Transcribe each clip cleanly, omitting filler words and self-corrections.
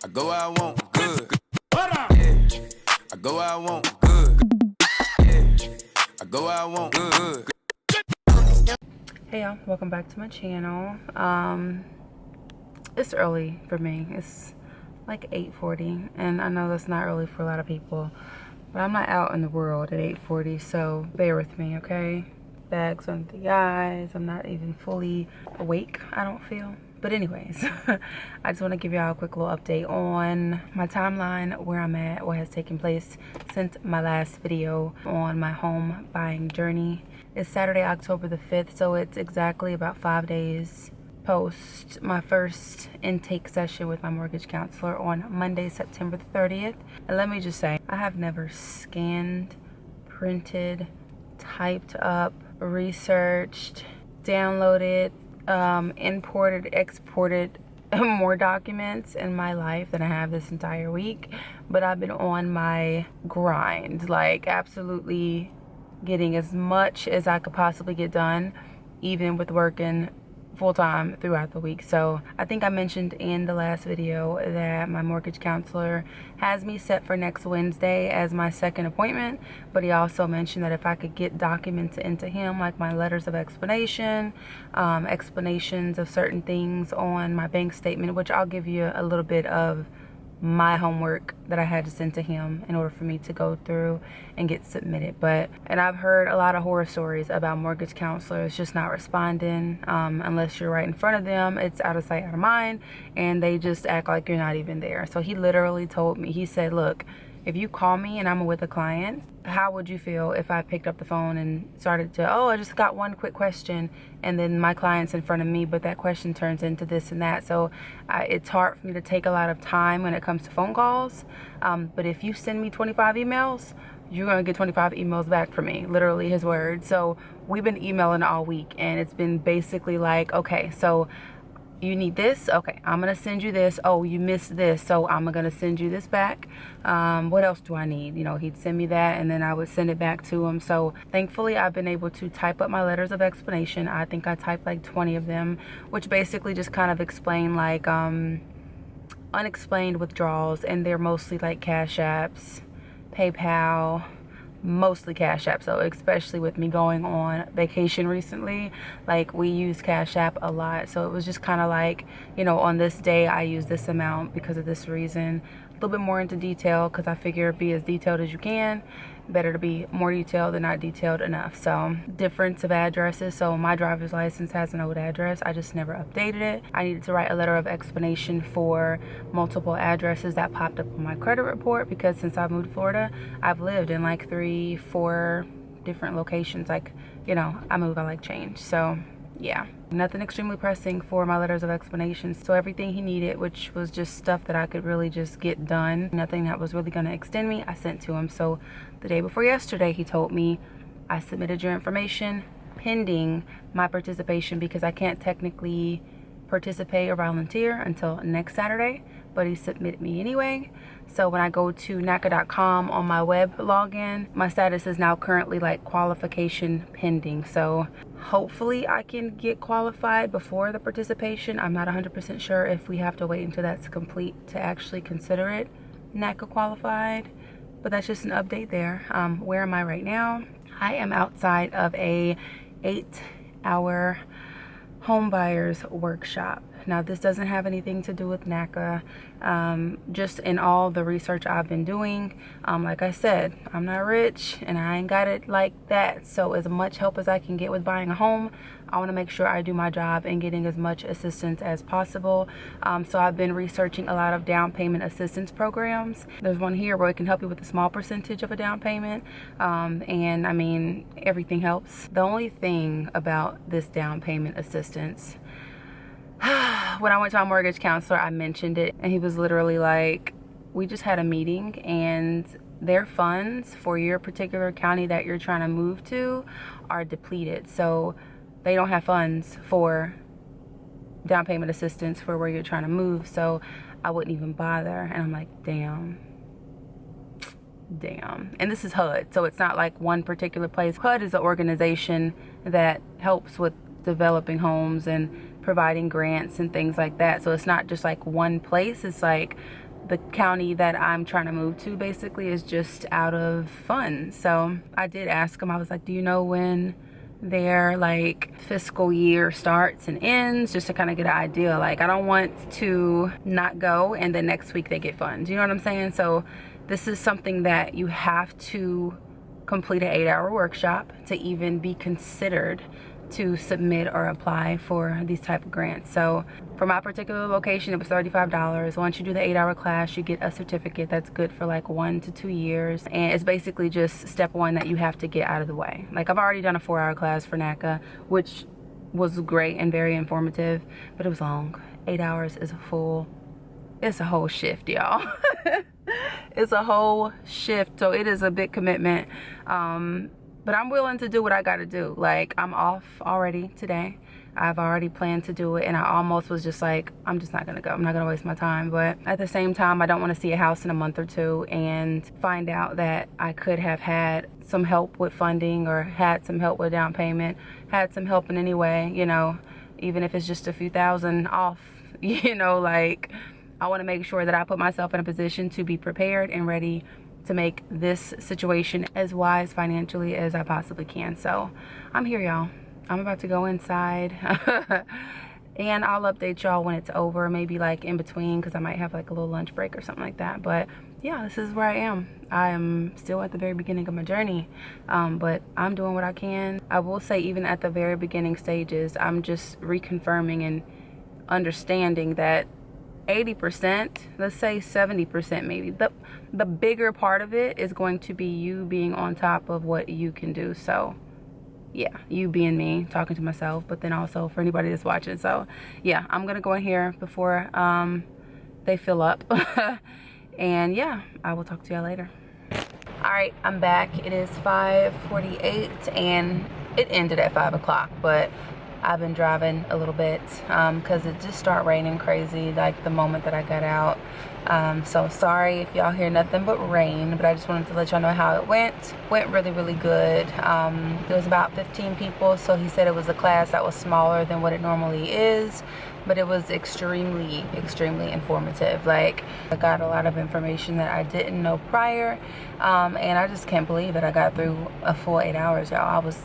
I go where I want good. Yeah. I go where I want good. Yeah. I go where I want good. Hey y'all, welcome back to my channel. It's early for me. It's like 8:40, and I know that's not early for a lot of people, but I'm not out in the world at 8:40, so bear with me, okay? Bags under the eyes. I'm not even fully awake, I don't feel. But anyways, I just want to give y'all a quick little update on my timeline, where I'm at, what has taken place since my last video on my home buying journey. It's Saturday, October the 5th, so it's exactly about 5 days post my first intake session with my mortgage counselor on Monday, September the 30th. And let me just say, I have never scanned, printed, typed up, researched, downloaded, imported, exported more documents in my life than I have this entire week. But I've been on my grind, like absolutely getting as much as I could possibly get done, even with working full-time throughout the week. So I think I mentioned in the last video that my mortgage counselor has me set for next Wednesday as my second appointment, but he also mentioned that if I could get documents into him, like my letters of explanation, explanations of certain things on my bank statement, which I'll give you a little bit of my homework that I had to send to him in order for me to go through and get submitted. And I've heard a lot of horror stories about mortgage counselors just not responding unless you're right in front of them. It's out of sight, out of mind, and they just act like you're not even there. So he literally told me, he said, look, if you call me and I'm with a client, how would you feel if I picked up the phone and started to, oh, I just got one quick question, and then my client's in front of me, but that question turns into this and that. So it's hard for me to take a lot of time when it comes to phone calls. But if you send me 25 emails, you're going to get 25 emails back from me, literally his words. So we've been emailing all week, and it's been basically like, okay, so you need this, okay, I'm gonna send you this. Oh, you missed this, so I'm gonna send you this back. What else do I need? You know, he'd send me that, and then I would send it back to him. So thankfully I've been able to type up my letters of explanation. I think I typed like 20 of them, which basically just kind of explain like unexplained withdrawals, and they're mostly like Cash Apps, PayPal, mostly Cash App. So especially with me going on vacation recently, like we use Cash App a lot. So it was just kind of like, you know, on this day I use this amount because of this reason. A little bit more into detail because I figure be as detailed as you can. Better to be more detailed than not detailed enough. So difference of addresses. So my driver's license has an old address. I just never updated it. I needed to write a letter of explanation for multiple addresses that popped up on my credit report, because since I moved to Florida, I've lived in like 3-4 different locations. Like, you know, I move, I like change. So yeah, nothing extremely pressing for my letters of explanation. So everything he needed, which was just stuff that I could really just get done, nothing that was really going to extend me, I sent to him. So the day before yesterday, he told me, I submitted your information pending my participation, because I can't technically participate or volunteer until next Saturday, but he submitted me anyway. So when I go to NACA.com on my web login, my status is now currently like qualification pending. So hopefully I can get qualified before the participation. I'm not 100% sure if we have to wait until that's complete to actually consider it NACA qualified, but that's just an update there. Where am I right now? I am outside of a 8-hour home buyers workshop. Now this doesn't have anything to do with NACA. Just in all the research I've been doing, like I said, I'm not rich and I ain't got it like that. So as much help as I can get with buying a home, I want to make sure I do my job in getting as much assistance as possible. So I've been researching a lot of down payment assistance programs. There's one here where it can help you with a small percentage of a down payment. And I mean, everything helps. The only thing about this down payment assistance, when I went to my mortgage counselor, I mentioned it, and he was literally like, we just had a meeting and their funds for your particular county that you're trying to move to are depleted. So they don't have funds for down payment assistance for where you're trying to move. So I wouldn't even bother. And I'm like, damn. And this is HUD. So it's not like one particular place. HUD is an organization that helps with developing homes and providing grants and things like that. So it's not just like one place. It's like the county that I'm trying to move to basically is just out of funds. So I did ask them, I was like, do you know when their like fiscal year starts and ends, just to kind of get an idea. Like, I don't want to not go and then next week they get funds, you know what I'm saying? So this is something that you have to complete an 8-hour workshop to even be considered to submit or apply for these type of grants. So for my particular location, it was $35. Once you do the 8-hour class, you get a certificate that's good for like 1 to 2 years, and it's basically just step one that you have to get out of the way. Like, I've already done a 4-hour class for NACA, which was great and very informative, but it was long. 8 hours is it's a whole shift, y'all. It's a whole shift, so it is a big commitment. But I'm willing to do what I gotta do. Like, I'm off already today. I've already planned to do it, and I almost was just like, I'm just not gonna go. I'm not gonna waste my time. But at the same time, I don't wanna see a house in a month or two and find out that I could have had some help with funding, or had some help with down payment, had some help in any way, you know, even if it's just a few thousand off, you know, like, I wanna make sure that I put myself in a position to be prepared and ready to make this situation as wise financially as I possibly can. So I'm here, y'all. I'm about to go inside and I'll update y'all when it's over, maybe like in between, because I might have like a little lunch break or something like that. But yeah, this is where I am. I am still at the very beginning of my journey, but I'm doing what I can. I will say, even at the very beginning stages, I'm just reconfirming and understanding that 80%, let's say 70% maybe, the bigger part of it is going to be you being on top of what you can do. So yeah, you being me, talking to myself, but then also for anybody that's watching. So yeah, I'm gonna go in here before they fill up. And yeah, I will talk to y'all later. All right, I'm back. It is 5:48 and it ended at 5 o'clock, but I've been driving a little bit because it just started raining crazy like the moment that I got out. So sorry if y'all hear nothing but rain, but I just wanted to let y'all know how it went. Went really, really good. There was about 15 people, so he said it was a class that was smaller than what it normally is, but it was extremely, extremely informative. Like, I got a lot of information that I didn't know prior, and I just can't believe that I got through a full 8 hours, y'all. I was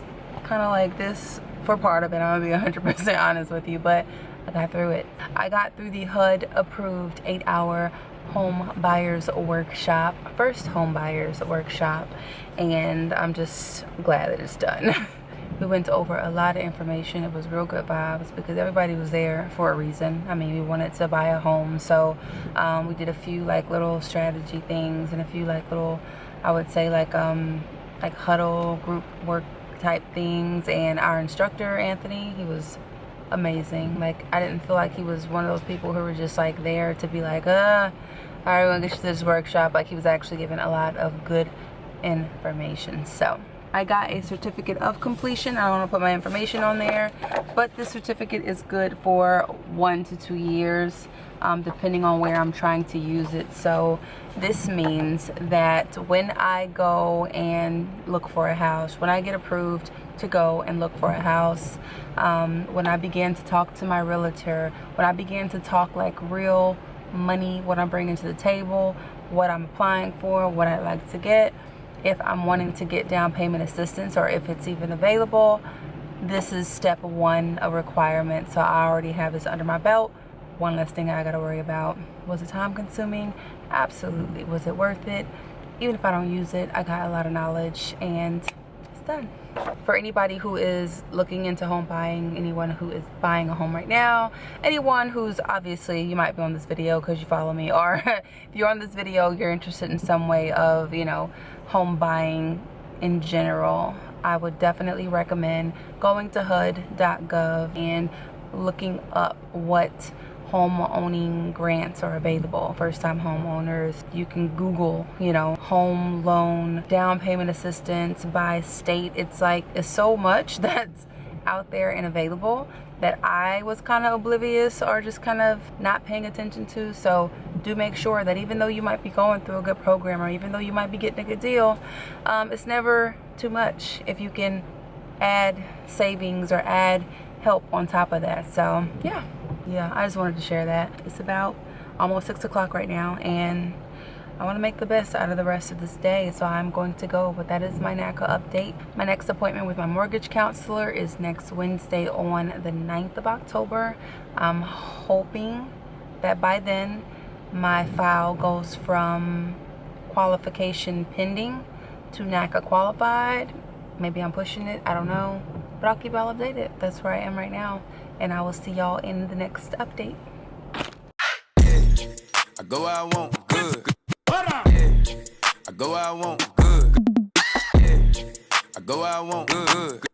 kind of like this for part of it, I'm gonna be 100% honest with you, but I got through it. I got through the HUD approved 8-hour home buyers workshop, first home buyers workshop, and I'm just glad that it's done. We went over a lot of information. It was real good vibes because everybody was there for a reason. I mean, we wanted to buy a home, so we did a few like little strategy things and a few like little, I would say like huddle group work type things. And our instructor, Anthony, he was amazing. Like, I didn't feel like he was one of those people who were just like there to be like, all right, we're gonna get you to this workshop. Like, he was actually giving a lot of good information. So I got a certificate of completion. I don't want to put my information on there, but this certificate is good for 1 to 2 years, depending on where I'm trying to use it. So this means that when I go and look for a house, when I get approved to go and look for a house, when I begin to talk to my realtor, when I begin to talk like real money, what I'm bringing to the table, what I'm applying for, what I'd like to get, if I'm wanting to get down payment assistance or if it's even available, this is step 1, a requirement. So I already have this under my belt. One less thing I gotta worry about. Was it time consuming? Absolutely. Was it worth it? Even if I don't use it, I got a lot of knowledge and it's done. For anybody who is looking into home buying, anyone who is buying a home right now, anyone who's obviously, you might be on this video because you follow me, or if you're on this video, you're interested in some way of, you know, home buying in general, I would definitely recommend going to HUD.gov and looking up what home owning grants are available. First time homeowners, you can Google, you know, home loan, down payment assistance by state. It's like, it's so much that's out there and available that I was kind of oblivious or just kind of not paying attention to. So do make sure that even though you might be going through a good program or even though you might be getting a good deal, it's never too much if you can add savings or add help on top of that. So yeah, I just wanted to share that. It's about almost 6 o'clock right now, and I want to make the best out of the rest of this day, so I'm going to go. But that is my NACA update. My next appointment with my mortgage counselor is next Wednesday on the 9th of October. I'm hoping that by then my file goes from qualification pending to NACA qualified. Maybe I'm pushing it, I don't know, but I'll keep y'all updated. That's where I am right now, and I will see y'all in the next update. I go where I want good. Yeah. I go where I want good. Yeah. I go where I want good.